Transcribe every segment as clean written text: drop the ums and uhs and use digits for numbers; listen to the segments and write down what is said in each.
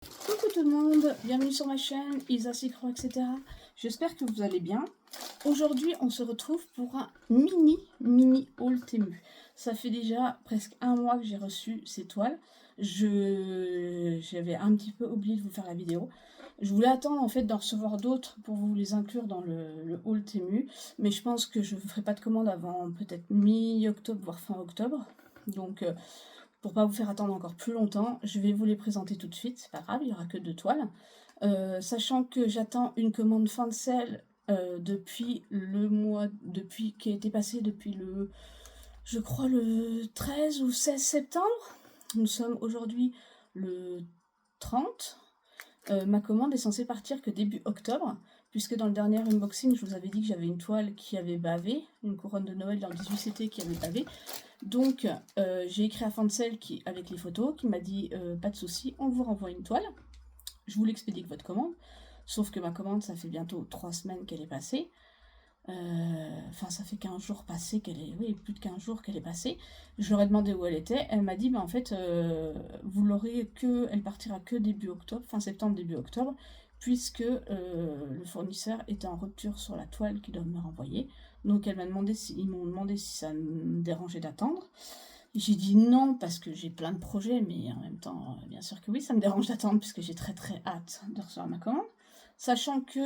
Coucou tout le monde, bienvenue sur ma chaîne, Isa Secro, etc. J'espère que vous allez bien. Aujourd'hui, on se retrouve pour un mini haul Temu. Ça fait déjà presque un mois que j'ai reçu ces toiles. J'avais un petit peu oublié de vous faire la vidéo. Je voulais attendre en fait d'en recevoir d'autres pour vous les inclure dans le haul Temu. Mais je pense que je ne ferai pas de commande avant peut-être mi-octobre, voire fin octobre. Donc pour pas vous faire attendre encore plus longtemps, je vais vous les présenter tout de suite, c'est pas grave, il n'y aura que 2 toiles. Sachant que j'attends une commande Fancel depuis le mois, qui a été passé depuis je crois le 13 ou 16 septembre. Nous sommes aujourd'hui le 30. Ma commande est censée partir que début octobre, puisque dans le dernier unboxing, je vous avais dit que j'avais une toile qui avait bavé, une couronne de Noël dans le 18CT qui avait bavé. Donc, j'ai écrit à Fancel avec les photos, qui m'a dit pas de souci, on vous renvoie une toile. Je vous l'expédie votre commande. Sauf que ma commande, ça fait bientôt 3 semaines qu'elle est passée. Enfin, ça fait 15 jours passés qu'elle est. Oui, plus de 15 jours qu'elle est passée. Je leur ai demandé où elle était. Elle m'a dit, bah, en fait, vous l'aurez que. Elle partira que début octobre, fin septembre, début octobre, puisque le fournisseur était en rupture sur la toile qu'ils doivent me renvoyer. Donc, ils m'ont demandé si ça me dérangeait d'attendre. J'ai dit non parce que j'ai plein de projets, mais en même temps, bien sûr que oui, ça me dérange d'attendre puisque j'ai très hâte de recevoir ma commande. Sachant que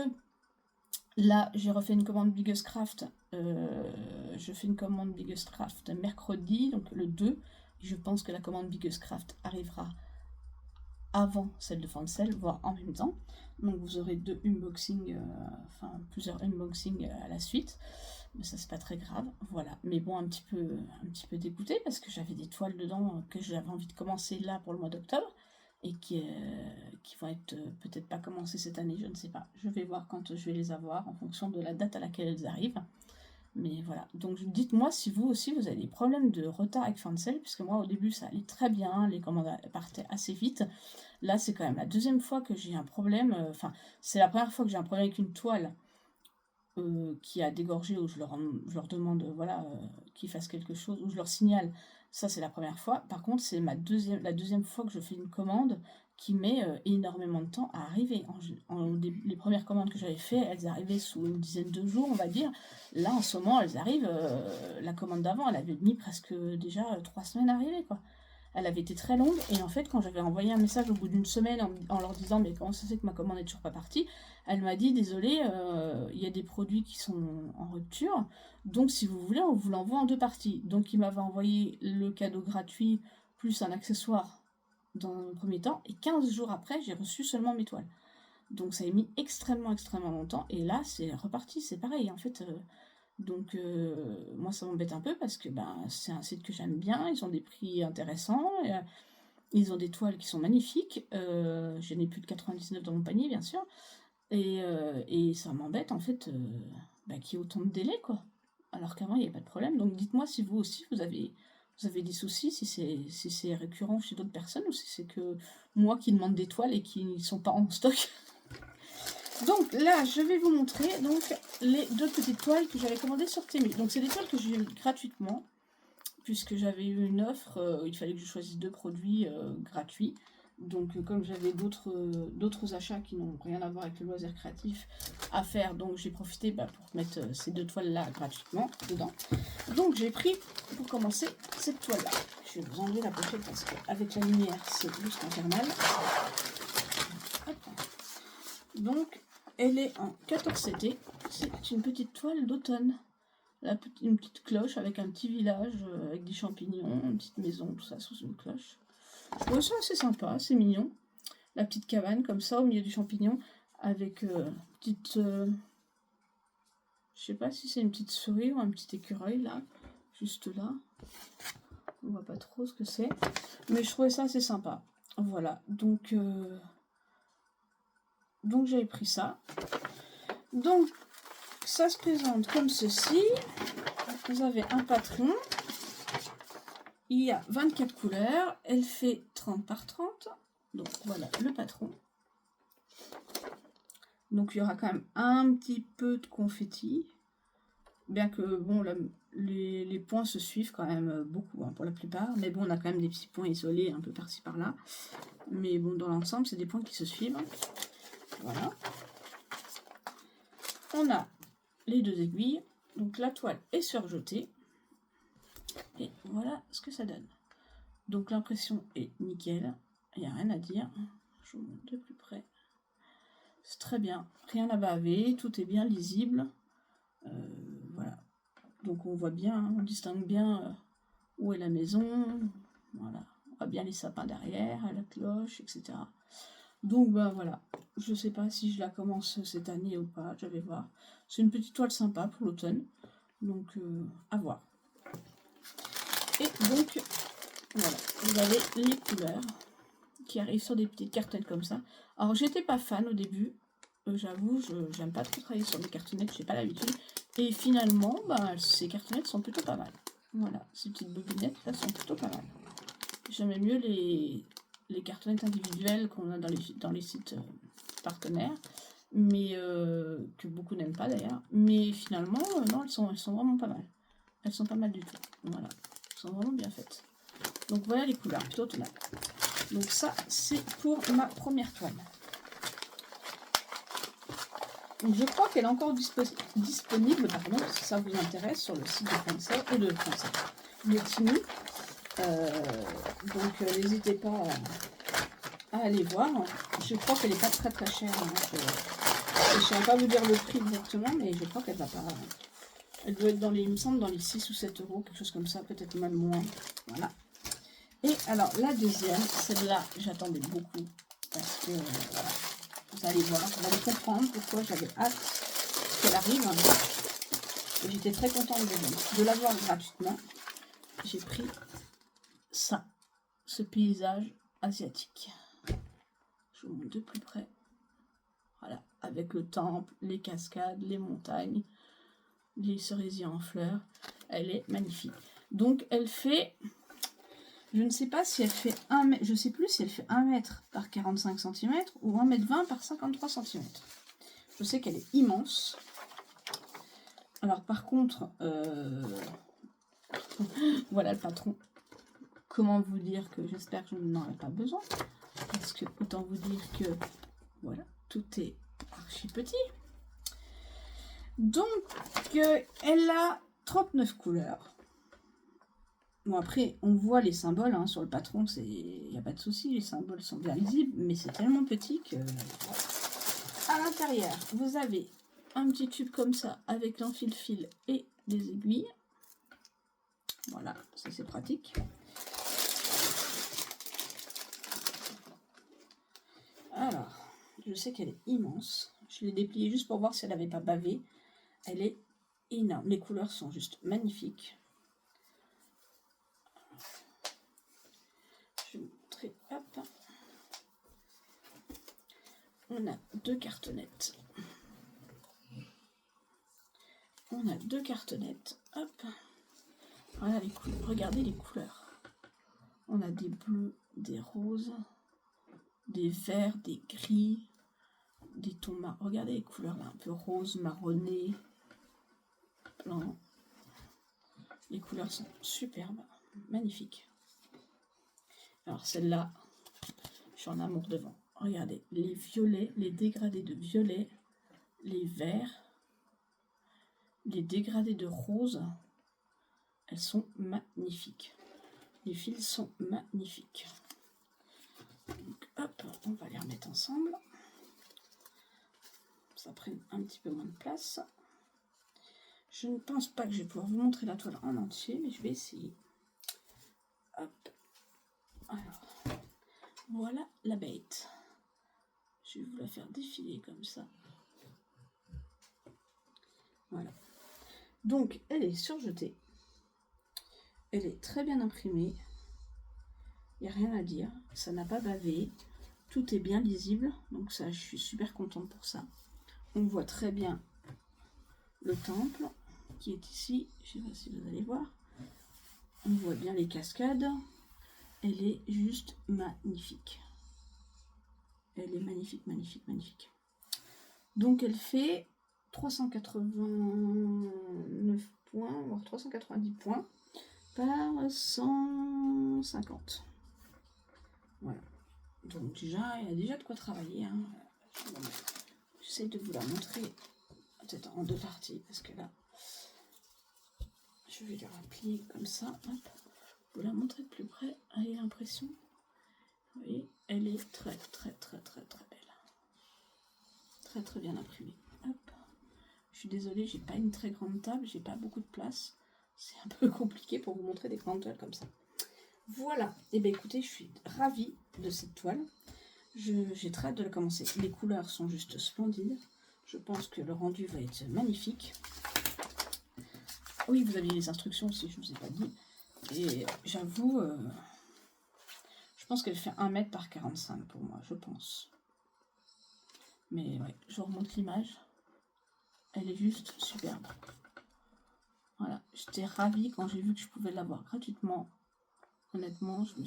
là, j'ai refait une commande Biggest Craft. Je fais une commande Biggest Craft mercredi, donc le 2. Je pense que la commande Biggest Craft arrivera avant celle de Fancel, voire en même temps. Donc vous aurez plusieurs unboxings à la suite. Mais ça, c'est pas très grave. Voilà. Mais bon, un petit peu dégoûtée parce que j'avais des toiles dedans que j'avais envie de commencer là pour le mois d'octobre et qui vont être peut-être pas commencées cette année, je ne sais pas. Je vais voir quand je vais les avoir en fonction de la date à laquelle elles arrivent. Mais voilà, donc dites-moi si vous aussi vous avez des problèmes de retard avec Fancel, puisque moi au début ça allait très bien, les commandes partaient assez vite. Là c'est quand même la deuxième fois que j'ai un problème, c'est la première fois que j'ai un problème avec une toile qui a dégorgé, où je leur demande qu'ils fassent quelque chose, ou je leur signale. Ça c'est la première fois. Par contre c'est la deuxième fois que je fais une commande qui met énormément de temps à arriver. Les premières commandes que j'avais fait, elles arrivaient sous une dizaine de jours, on va dire. Là, en ce moment, elles arrivent. La commande d'avant, elle avait mis presque déjà 3 semaines à arriver, quoi. Elle avait été très longue, et en fait, quand j'avais envoyé un message au bout d'une semaine en leur disant mais comment ça se fait que ma commande n'est toujours pas partie, elle m'a dit désolé, il y a des produits qui sont en rupture, donc si vous voulez, on vous l'envoie en 2 parties. Donc il m'avait envoyé le cadeau gratuit plus un accessoire dans un premier temps, et 15 jours après, j'ai reçu seulement mes toiles. Donc ça a mis extrêmement longtemps, et là c'est reparti, c'est pareil en fait. Donc moi ça m'embête un peu parce que c'est un site que j'aime bien, ils ont des prix intéressants, ils ont des toiles qui sont magnifiques, je n'ai plus de 99 dans mon panier bien sûr, et ça m'embête en fait qu'il y ait autant de délai, quoi. Alors qu'avant il n'y avait pas de problème. Donc dites-moi si vous aussi vous avez des soucis, si c'est récurrent chez d'autres personnes ou si c'est que moi qui demande des toiles et qui ne sont pas en stock. Donc là, je vais vous montrer donc les 2 petites toiles que j'avais commandées sur Temu. Donc c'est des toiles que j'ai eu gratuitement, puisque j'avais eu une offre, il fallait que je choisisse 2 produits gratuits. Donc comme j'avais d'autres achats qui n'ont rien à voir avec le loisir créatif à faire, donc j'ai profité pour mettre ces 2 toiles là gratuitement dedans. Donc j'ai pris pour commencer cette toile là. Je vais vous enlever la pochette parce qu'avec la lumière c'est juste infernal. Hop. Donc elle est en 14CT, c'est une petite toile d'automne. Une petite cloche avec un petit village, avec des champignons, une petite maison, tout ça sous une cloche. Je trouve ça assez sympa, c'est mignon. La petite cabane comme ça au milieu du champignon, avec petite... je sais pas si c'est une petite souris ou un petit écureuil là, juste là. On voit pas trop ce que c'est, mais je trouvais ça assez sympa. Voilà, donc j'avais pris ça. Donc ça se présente comme ceci. Vous avez un patron. Il y a 24 couleurs. Elle fait 30 par 30. Donc voilà le patron. Donc il y aura quand même un petit peu de confetti. Bien que, bon, les points se suivent quand même beaucoup, hein, pour la plupart. Mais bon, on a quand même des petits points isolés un peu par-ci par-là. Mais bon, dans l'ensemble, c'est des points qui se suivent. Voilà. On a les 2 aiguilles. Donc la toile est surjetée. Et voilà ce que ça donne. Donc l'impression est nickel. Il n'y a rien à dire. Je vous montre de plus près. C'est très bien. Rien à baver. Tout est bien lisible. Voilà. Donc on voit bien, on distingue bien où est la maison. Voilà. On voit bien les sapins derrière, la cloche, etc. Donc ben voilà. Je sais pas si je la commence cette année ou pas. Je vais voir. C'est une petite toile sympa pour l'automne. Donc à voir. Et donc voilà. Vous avez les couleurs qui arrivent sur des petites cartonnettes comme ça. Alors j'étais pas fan au début. J'avoue, j'aime pas trop travailler sur des cartonnettes, j'ai pas l'habitude. Et finalement, bah, ces cartonnettes sont plutôt pas mal. Voilà, ces petites bobinettes là sont plutôt pas mal. J'aimais mieux les cartonnettes individuelles qu'on a dans les sites partenaires, mais que beaucoup n'aiment pas d'ailleurs. Mais finalement, non, elles sont vraiment pas mal. Elles sont pas mal du tout. Voilà, elles sont vraiment bien faites. Donc voilà les couleurs, plutôt tonables. Donc ça, c'est pour ma première toile. Donc je crois qu'elle est encore disponible, pardon, si ça vous intéresse, sur le site de Français et de Tinu. Donc n'hésitez pas à aller voir. Je crois qu'elle n'est pas très très chère. Hein. Je ne saurais pas vous dire le prix exactement, mais je crois qu'elle va pas. Elle doit être dans les, il me semble, dans les 6 ou 7 euros, quelque chose comme ça, peut-être même moins. Voilà. Et alors la deuxième, celle-là, j'attendais beaucoup parce que voilà, vous allez voir, vous allez comprendre pourquoi j'avais hâte qu'elle arrive. J'étais très contente de l'avoir gratuitement. J'ai pris ça, ce paysage asiatique. Je vous montre de plus près. Voilà, avec le temple, les cascades, les montagnes, les cerisiers en fleurs. Elle est magnifique. Donc elle fait, je ne sais pas si elle fait 1 mètre, je sais plus si elle fait 1 mètre par 45 cm ou 1,20 m par 53 cm. Je sais qu'elle est immense. Alors par contre, voilà le patron. Comment vous dire que j'espère que je n'en ai pas besoin. Parce que autant vous dire que voilà, tout est archi petit. Donc elle a 39 couleurs. Bon après, on voit les symboles hein, sur le patron, il n'y a pas de souci, les symboles sont bien lisibles, mais c'est tellement petit que... À l'intérieur, vous avez un petit tube comme ça avec l'enfile-fil et des aiguilles. Voilà, ça c'est pratique. Alors, je sais qu'elle est immense. Je l'ai dépliée juste pour voir si elle n'avait pas bavé. Elle est énorme. Les couleurs sont juste magnifiques. Je vais vous montrer. Hop. On a 2 cartonnettes. On a 2 cartonnettes. Hop. Voilà les couleurs. Regardez les couleurs. On a des bleus, des roses, des verts, des gris, des tons marrons. Regardez les couleurs là, un peu rose, marronné, blanc. Les couleurs sont superbes, magnifiques. Alors celle-là, je suis en amour devant. Regardez, les violets, les dégradés de violet, les verts, les dégradés de rose, elles sont magnifiques. Les fils sont magnifiques. Donc hop, on va les remettre ensemble. Ça prend un petit peu moins de place. Je ne pense pas que je vais pouvoir vous montrer la toile en entier, mais je vais essayer. Hop. Alors, voilà la bête. Je vais vous la faire défiler comme ça. Voilà. Donc, elle est surjetée. Elle est très bien imprimée. Il n'y a rien à dire. Ça n'a pas bavé. Tout est bien lisible. Donc ça, je suis super contente pour ça. On voit très bien le temple qui est ici. Je ne sais pas si vous allez voir. On voit bien les cascades. Elle est juste magnifique. Elle est magnifique, magnifique, magnifique. Donc elle fait 389 points, voire 390 points par 150. Voilà. Donc déjà, il y a déjà de quoi travailler. Hein. J'essaie de vous la montrer peut-être en deux parties, parce que là, je vais la replier comme ça. Hop. Vous la montrer de plus près. Avez l'impression. Vous voyez, elle est très belle. Très bien imprimée. Hop. Je suis désolée, j'ai pas une très grande table, j'ai pas beaucoup de place. C'est un peu compliqué pour vous montrer des grandes toiles comme ça. Voilà. Et bien écoutez, je suis ravie de cette toile. J'ai très hâte de la commencer. Les couleurs sont juste splendides. Je pense que le rendu va être magnifique. Oui, vous aviez les instructions aussi, je ne vous ai pas dit. Et j'avoue, je pense qu'elle fait 1 mètre par 45 pour moi, je pense. Mais ouais, je vous remonte l'image. Elle est juste superbe. Voilà, j'étais ravie quand j'ai vu que je pouvais l'avoir gratuitement. Honnêtement, je n'ai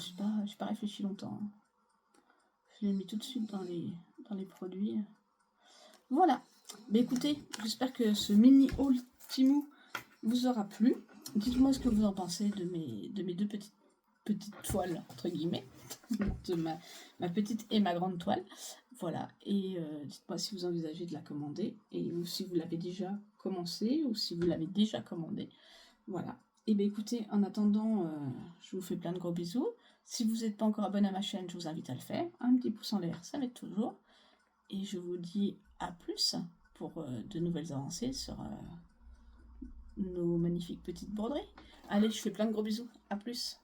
pas réfléchi longtemps. Je l'ai mis tout de suite dans les produits. Voilà. Mais écoutez, j'espère que ce mini haul Temu vous aura plu. Dites-moi ce que vous en pensez de mes deux petites toiles, entre guillemets, de ma petite et ma grande toile. Voilà, et dites-moi si vous envisagez de la commander, ou si vous l'avez déjà commencé, ou si vous l'avez déjà commandé. Voilà. Et bien écoutez, en attendant, je vous fais plein de gros bisous. Si vous n'êtes pas encore abonné à ma chaîne, je vous invite à le faire. Un petit pouce en l'air, ça m'aide toujours. Et je vous dis à plus pour de nouvelles avancées sur nos magnifiques petites broderies. Allez, je fais plein de gros bisous. À plus.